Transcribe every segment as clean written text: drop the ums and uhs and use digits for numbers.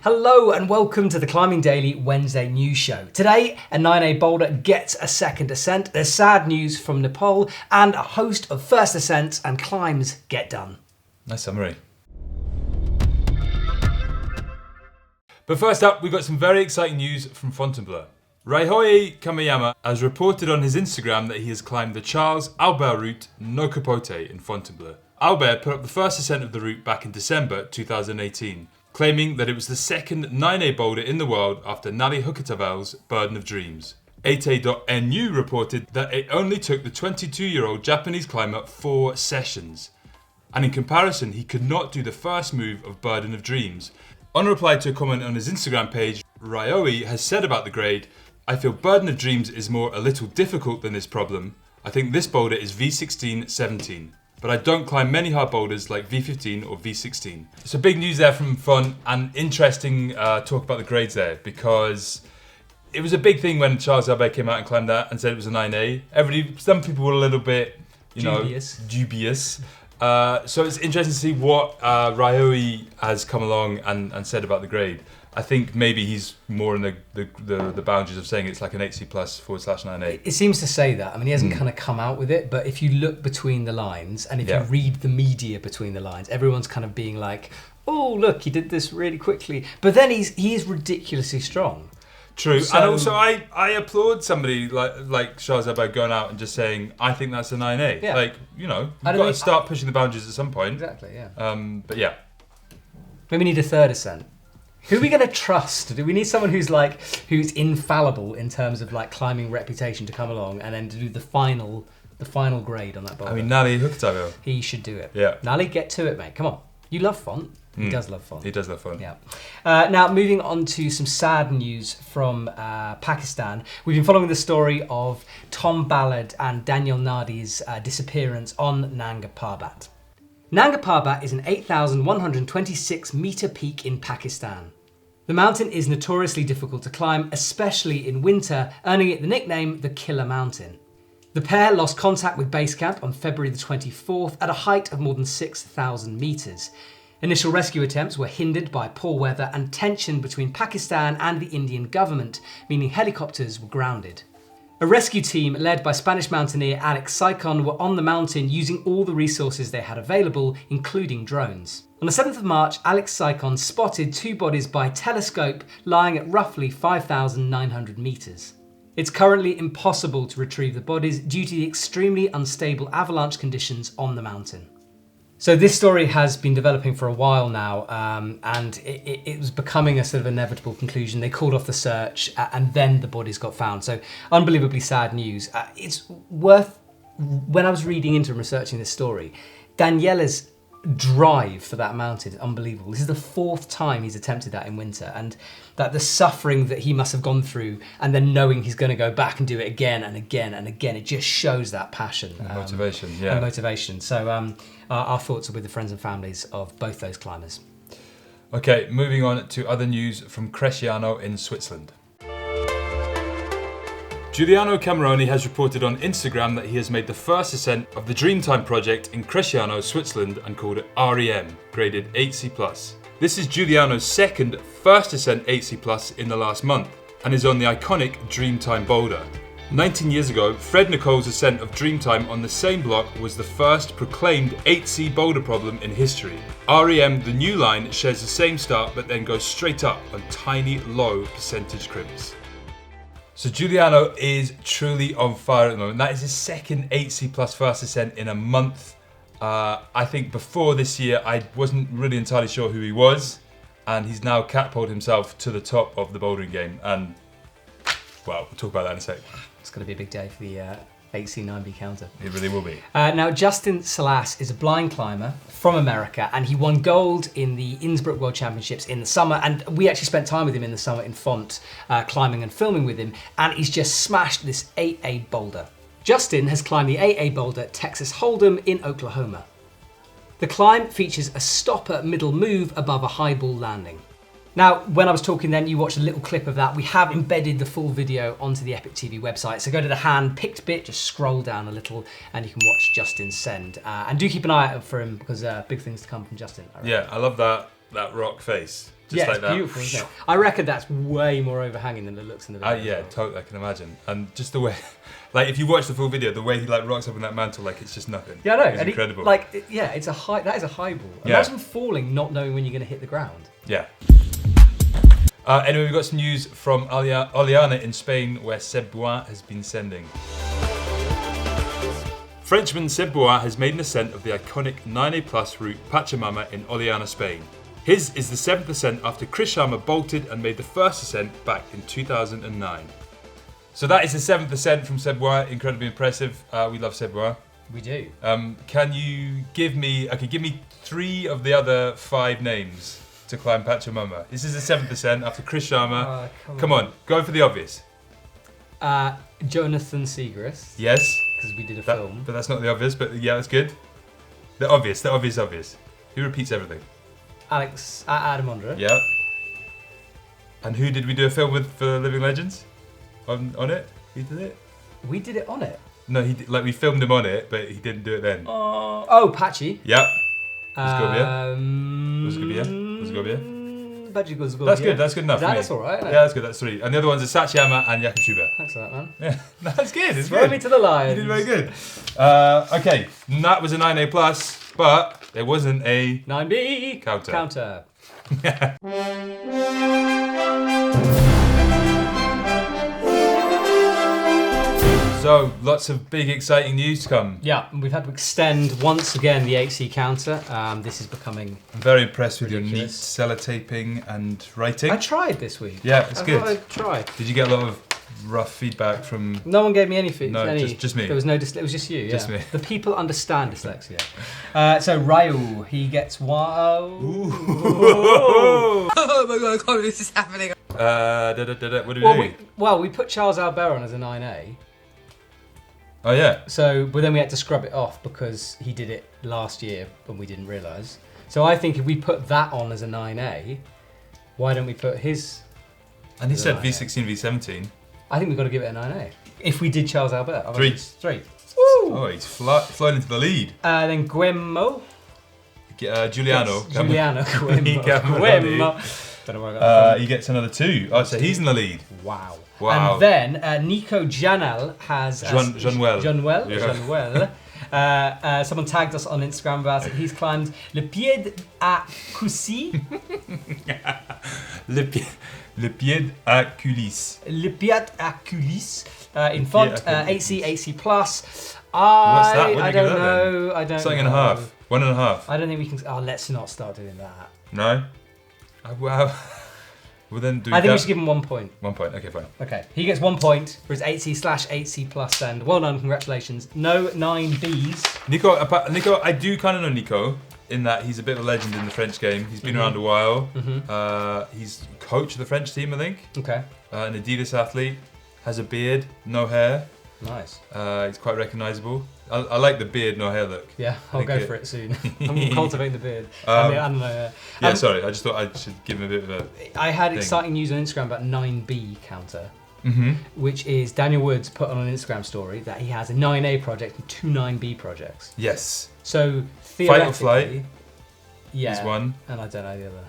Hello and welcome to the Climbing Daily Wednesday news show. Today, a 9A boulder gets a second ascent, there's sad news from Nepal, and a host of first ascents and climbs get done. Nice summary. But first up, we've got some very exciting news from Fontainebleau. Ryohei Kame has reported on his Instagram that he has climbed the Charles Albert route No Kapote in Fontainebleau. Albert put up the first ascent of the route back in December 2018, claiming that it was the second 9A boulder in the world after Nali Hukatavel's Burden of Dreams. 8A.nu reported that it only took the 22-year-old Japanese climber 4 sessions. And in comparison, he could not do the first move of Burden of Dreams. On reply to a comment on his Instagram page, Ryohei has said about the grade, "I feel Burden of Dreams is more a little difficult than this problem. I think this boulder is V16-17. But I don't climb many hard boulders like V15 or V16. So big news there from Fun, and interesting talk about the grades there, because it was a big thing when Charles Albert came out and climbed that and said it was a 9A. Some people were a little bit, dubious. So it's interesting to see what Ryohei has come along and said about the grade. I think maybe he's more in the boundaries of saying it's like an 8C plus /9A. It seems to say that. I mean, he hasn't kind of come out with it, but if you look between the lines and if you read the media between the lines, everyone's kind of being like, oh, look, he did this really quickly. But then he is ridiculously strong. True, so, and also I applaud somebody like Charles Albert going out and just saying, I think that's a 9A. Yeah. Like, you've got to start pushing the boundaries at some point. Exactly, yeah. But yeah. Maybe we need a third ascent. Who are we going to trust? Do we need someone who's infallible in terms of like climbing reputation to come along and then to do the final grade on that boulder? I mean, Nali Hukatavel. He should do it. Yeah. Nali, get to it, mate. Come on. You love font. He does love font. He does love font. Yeah. Now, moving on to some sad news from Pakistan. We've been following the story of Tom Ballard and Daniel Nadi's disappearance on Nanga Parbat. Nanga Parbat is an 8,126 metre peak in Pakistan. The mountain is notoriously difficult to climb, especially in winter, earning it the nickname the Killer Mountain. The pair lost contact with base camp on February the 24th at a height of more than 6,000 metres. Initial rescue attempts were hindered by poor weather and tension between Pakistan and the Indian government, meaning helicopters were grounded. A rescue team led by Spanish mountaineer Alex Saicon were on the mountain using all the resources they had available, including drones. On the 7th of March, Alex Saicon spotted 2 bodies by telescope lying at roughly 5,900 metres. It's currently impossible to retrieve the bodies due to the extremely unstable avalanche conditions on the mountain. So this story has been developing for a while now, and it was becoming a sort of inevitable conclusion. They called off the search, and then the bodies got found. So unbelievably sad news. It's worth, when I was reading into and researching this story, Daniela's drive for that mountain is unbelievable. This is the 4th time he's attempted that in winter, and that the suffering that he must have gone through, and then knowing he's going to go back and do it again and again and again, it just shows that passion. And motivation, And motivation. So our thoughts are with the friends and families of both those climbers. Okay, moving on to other news from Cresciano in Switzerland. Giuliano Cameroni has reported on Instagram that he has made the first ascent of the Dreamtime project in Cresciano, Switzerland, and called it REM, graded 8C+. This is Giuliano's second first ascent 8C+ in the last month, and is on the iconic Dreamtime boulder. 19 years ago, Fred Nicole's ascent of Dreamtime on the same block was the first proclaimed 8C boulder problem in history. REM, the new line, shares the same start but then goes straight up on tiny, low percentage crimps. So Giuliano is truly on fire at the moment. That is his second 8C+ first ascent in a month. I think before this year, I wasn't really entirely sure who he was, and he's now catapulted himself to the top of the bouldering game. And, well, we'll talk about that in a sec. It's going to be a big day for the 8C9B counter. It really will be. Now, Justin Salas is a blind climber from America, and he won gold in the Innsbruck World Championships in the summer, and we actually spent time with him in the summer in Font, climbing and filming with him, and he's just smashed this 8A boulder. Justin has climbed the 8A boulder Texas Hold'em in Oklahoma. The climb features a stopper middle move above a high ball landing. Now, when I was talking then, you watched a little clip of that. We have embedded the full video onto the EpicTV website. So go to the hand-picked bit, just scroll down a little, and you can watch Justin send. And do keep an eye out for him, because big things to come from Justin. Yeah, I love that. that rock face. Just Yeah, like it's that. beautiful, isn't it? I reckon that's way more overhanging than it looks in the video. Yeah, totally. I can imagine. And just the way, like, if you watch the full video, the way he like rocks up in that mantle, like it's just nothing. Yeah, I know. It's And incredible. it's a high. That is a high ball. Yeah. Imagine falling, not knowing when you're going to hit the ground. Yeah. Anyway, we've got some news from Oliana in Spain, where Seb Bois has been sending. Frenchman Seb Bois has made an ascent of the iconic 9A Plus route Pachamama in Oliana, Spain. His is the 7th ascent after Chris Sharma bolted and made the first ascent back in 2009. So that is the 7th ascent from Seb Bois, incredibly impressive. We love Seb Bois. We do. Can you give me 3 of the other 5 names to climb Pachamama? This is the 7th ascent after Chris Sharma. Come on, go for the obvious. Jonathan Seagrass. Yes. Because we did a film. But that's not the obvious, but yeah, that's good. The obvious. Who repeats everything? Alex Adamondra. Yeah. And who did we do a film with for Living Legends? On it? He did it? We did it on it. No, we filmed him on it, but he didn't do it then. Patchy. Yep. Was That's good. That's good enough. That's all right. Yeah, that's good. That's 3. And the other ones are Sachiyama and Jakob Schubert. Thanks for that, man. Yeah, that's good. It's Throw good. me to the Lions. You did very good. Okay, that was a 9A plus, but there wasn't a 9B counter. So, lots of big exciting news to come. Yeah, we've had to extend once again the 8C counter. This is becoming I'm very impressed with your neat ridiculous. sellotaping and writing. I tried this week. Yeah, it's good. I tried. Did you get a lot of rough feedback from... No one gave me any feedback. No, just me. There was no. It was just you. Just yeah. me. The people understand dyslexia. So Ryu, he gets wow. Oh my god, I can't believe this is happening. What do we do? We put Charles Albert on as a 9A. Oh yeah. So, but then we had to scrub it off because he did it last year and we didn't realise. So I think if we put that on as a 9A, why don't we put his? And he said 9A? V16, V17. I think we've got to give it a 9A. If we did Charles Albert. 3. 3. Woo! Oh, he's flown into the lead. Then Guillermo. Giuliano. Giuliano Guillermo. Guillermo. Don't know where I got that from. He gets another 2. Oh, so he's in the lead. Wow. Wow. And then Nico Janel has... Jean-Well. Someone tagged us on Instagram about it. He's climbed Le Pied à Coucy. Le pied à culisse. Le Pied à Coulis. In font, 8C plus. What's that? What I do you give don't that know. then? I don't Something know. and a half. 1.5. I don't think we can... Oh, let's not start doing that. No? Wow. Well then do I think that. we should give him 1 point. 1 point, okay, fine. Okay, he gets 1 point for his 8C/8C plus and well done, congratulations. No 9Bs. Nico, I do kind of know Nico in that he's a bit of a legend in the French game. He's been around a while. He's coach of the French team, I think. Okay. An Adidas athlete, has a beard, no hair. Nice. He's quite recognisable. I like the beard, no hair look. Yeah, I'll go for it soon. I'm cultivating the beard. Yeah, sorry, I just thought I should give him a bit of a... I had thing. exciting news on Instagram about 9B counter, Mm-hmm. which is Daniel Woods put on an Instagram story that he has a 9A project and 2 9B projects. Yes. So Fight or theoretically... Flight Yeah. is one. And I don't know the other.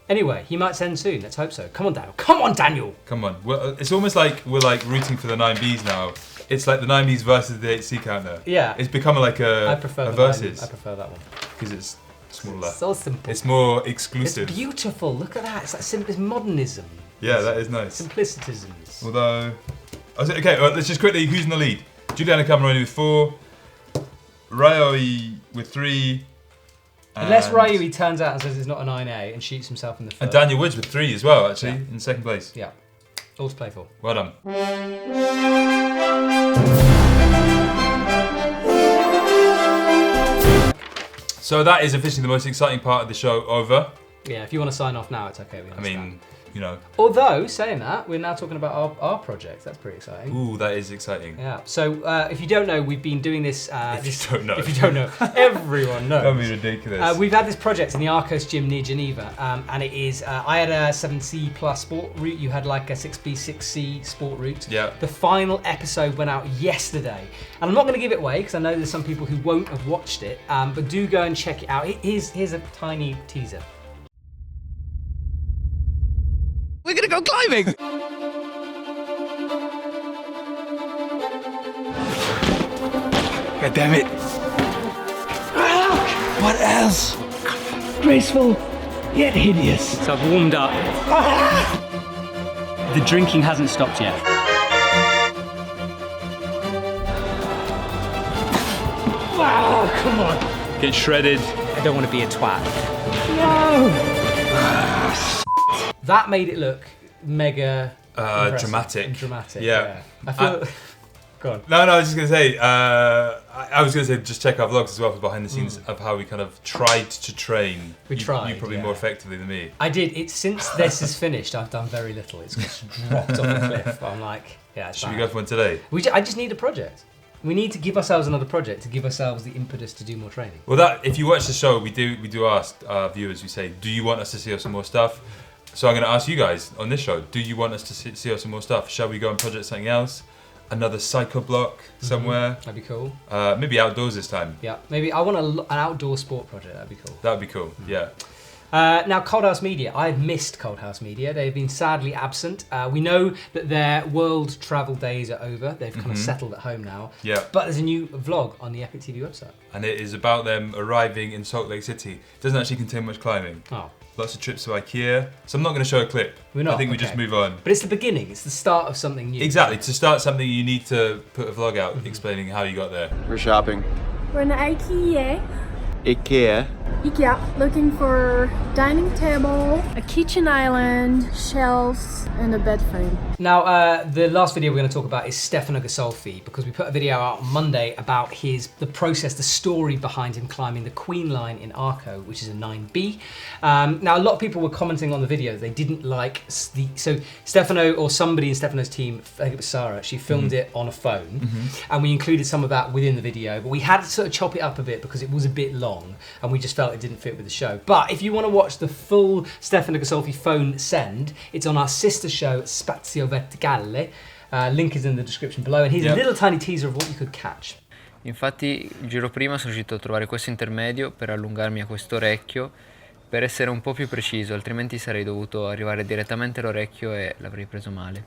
Anyway, he might send soon. Let's hope so. Come on, Daniel. Come on, Daniel! Come on. Well, it's almost like we're like rooting for the 9Bs now. It's like the 9Bs versus the 8C counter. Yeah. It's becoming like I prefer a the versus. I prefer that one. Because it's smaller. So simple. It's more exclusive. It's beautiful. Look at that. It's like it's modernism. Yeah, that is nice. Simplicitisms. Although, okay, let's just quickly, who's in the lead? Giuliano Cameroni with 4, Ryohei with 3, Unless Ryohei turns out and says it's not a 9A and shoots himself in the foot. and Daniel Woods with 3 as well, actually, in second place. Yeah. All to play for. Well done. So that is officially the most exciting part of the show over. Yeah, if you want to sign off now, it's okay. We I understand. mean, you know. Although, saying that, we're now talking about our project. That's pretty exciting. Ooh, that is exciting. Yeah. So, if you don't know, we've been doing this... If you don't know. If you don't know. Everyone knows. That'd be ridiculous. We've had this project in the Arcos gym near Geneva, and it is, I had a 7C plus sport route, you had like a 6B, 6C sport route. Yeah. The final episode went out yesterday, and I'm not going to give it away because I know there's some people who won't have watched it, but do go and check it out. Here's a tiny teaser. go climbing! God damn it. What else? Graceful, yet hideous. So I've warmed up. The drinking hasn't stopped yet. Oh, come on. Get shredded. I don't want to be a twat. That made it look mega Dramatic. Dramatic. Yeah. I feel. Go on. No, I was just going to say, I was going to say just check our vlogs as well for behind the scenes of how we kind of tried to train. We tried, You probably more effectively than me. I did. It's since this is finished, I've done very little. It's just dropped off a cliff. I'm like, yeah, it's Should we bad. go for one today? I just need a project. We need to give ourselves another project to give ourselves the impetus to do more training. Well, if you watch the show, we do ask our viewers, we say, do you want us to see some more stuff? So I'm going to ask you guys on this show, do you want us to see some more stuff? Shall we go and project something else? Another psycho block somewhere? That'd be cool. Maybe outdoors this time. Yeah, maybe I want an outdoor sport project. That'd be cool. That would be cool, yeah. Now, Cold House Media. I've missed Cold House Media. They've been sadly absent. We know that their world travel days are over. They've kind of settled at home now. Yeah. But there's a new vlog on the EpicTV website. And it is about them arriving in Salt Lake City. It doesn't actually contain much climbing. Oh. Lots of trips to IKEA. So I'm not going to show a clip. We're not, I think we okay. just move on. But it's the beginning. It's the start of something new. Exactly. To start something, you need to put a vlog out explaining how you got there. We're shopping. We're in IKEA. IKEA. IKEA. Looking for dining table, a kitchen island, shelves, and a bed frame. Now, the last video we're going to talk about is Stefano Ghisolfi, because we put a video out on Monday about the process, the story behind him climbing the Queen line in Arco, which is a 9B. Now, a lot of people were commenting on the video. They didn't like so Stefano, or somebody in Stefano's team, I think it was Sarah, she filmed it on a phone, and we included some of that within the video, but we had to sort of chop it up a bit because it was a bit long, and we just felt it didn't fit with the show. But if you want to watch the full Stefano Ghisolfi phone send, it's on our sister show, Spazio Verticale. Link is in the description below, and here's a little tiny teaser of what you could catch. Infatti il giro prima sono riuscito a trovare questo intermedio per allungarmi a questo orecchio per essere un po' più preciso, altrimenti sarei dovuto arrivare direttamente all'orecchio e l'avrei preso male.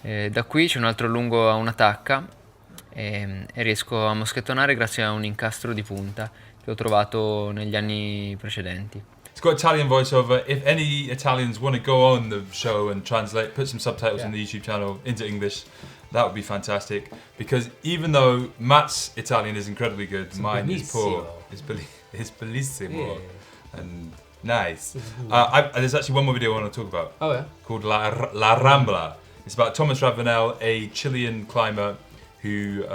Da qui c'è un altro lungo a una tacca e riesco a moschettonare grazie a un incastro di punta che ho trovato negli anni precedenti. It's got Italian voiceover. If any Italians want to go on the show and translate, put some subtitles on the YouTube channel into English, that would be fantastic. Because even though Matt's Italian is incredibly good, mine is poor. It's bellissimo. And nice. There's actually one more video I want to talk about. Oh yeah. Called La Rambla. It's about Thomas Ravenel, a Chilean climber who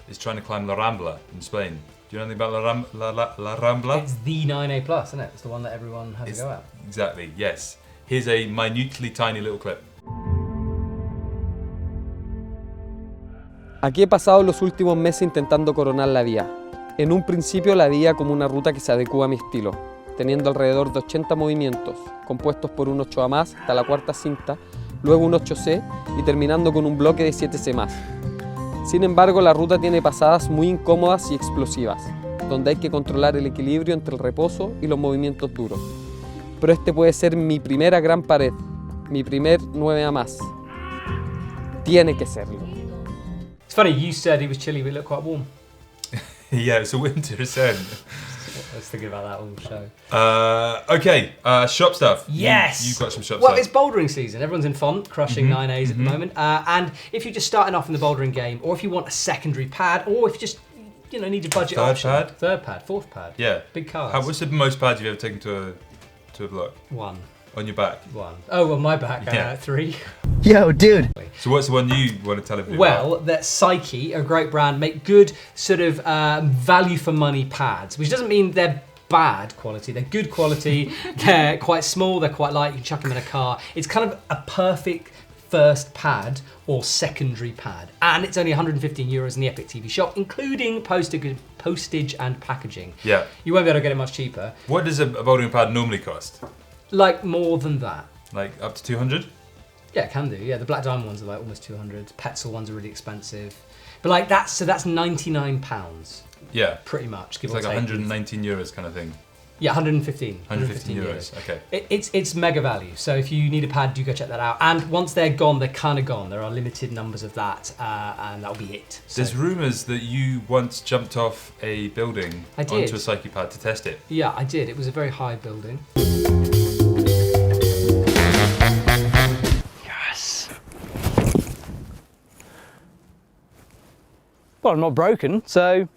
is trying to climb La Rambla in Spain. Do you know anything about La Rambla? It's the 9A+, isn't it? It's the one that everyone has to go at. Exactly, yes. Here's a minutely tiny little clip. Aquí he pasado los últimos meses intentando coronar la vía. En un principio la veía como una ruta que se adecua a mi estilo, teniendo alrededor de 80 movimientos, compuestos por un 8A más hasta la cuarta cinta, luego un 8C y terminando con un bloque de 7C más. Sin embargo, la ruta tiene pasadas muy incómodas y explosivas, donde hay que controlar el equilibrio entre el reposo y los movimientos duros. Pero este puede ser mi primera gran pared, mi primer 9A más. Tiene que serlo. It's funny, you said it was chilly, but it looked quite warm. Yeah, it's a winter ascent. I was thinking about that all show. Okay, shop stuff. Yes! You've got some shop Well, stuff. it's bouldering season. Everyone's in font, crushing 9As at the moment. And if you're just starting off in the bouldering game, or if you want a secondary pad, or if you just need a budget option. Third pad, fourth pad. Yeah. Big cards. What's the most pads you've ever taken to a block? One. On your back? One. Oh, on my back, Yeah. 3. Yo, dude. So what's the one you want to tell everybody Well, about? that Psyche, a great brand, make good sort of value for money pads, which doesn't mean they're bad quality. They're good quality. They're quite small. They're quite light. You can chuck them in a car. It's kind of a perfect first pad or secondary pad, and it's only 115 euros in the EpicTV shop, including postage and packaging. Yeah. You won't be able to get it much cheaper. What does a bouldering pad normally cost? Like more than that. Like up to 200? Yeah, it can do. Yeah, the Black Diamond ones are like almost 200. Petzl ones are really expensive. But like that's £99. Yeah. Pretty much. Give It's or like take. 119 euros kind of thing. Yeah, 115. 115 euros. Okay. It's mega value. So if you need a pad, do go check that out. And once they're gone, they're kind of gone. There are limited numbers of that, and that'll be it. So, There's rumours that you once jumped off a building I did. onto a psyche pad to test it. yeah, I did. It was a very high building. Yes. Well, I'm not broken, so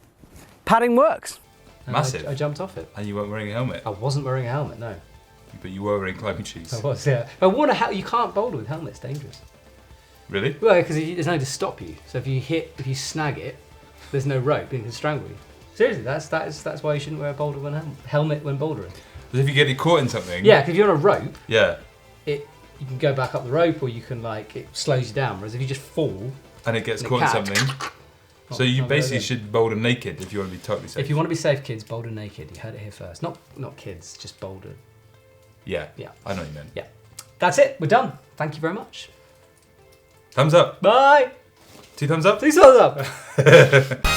padding works. And Massive. I jumped off it. And you weren't wearing a helmet. I wasn't wearing a helmet, no. But you were wearing climbing shoes. I was, yeah. But you can't boulder with helmets, dangerous. Really? Well, because there's no to stop you. So if you snag it, there's no rope, it can strangle you. Seriously, that's why you shouldn't wear a helmet when bouldering. But if you get it caught in something... Yeah, because if you're on a rope, Yeah. you can go back up the rope, or you can it slows you down. Whereas if you just fall, And it gets And caught in catch. something. So you not very basically good. should boulder naked if you want to be totally safe. if you want to be safe, kids, boulder naked. You heard it here first. Not kids, just boulder. Yeah. Yeah. I know what you meant. Yeah. That's it. We're done. Thank you very much. Thumbs up. Bye. 2 thumbs up. 2 thumbs up.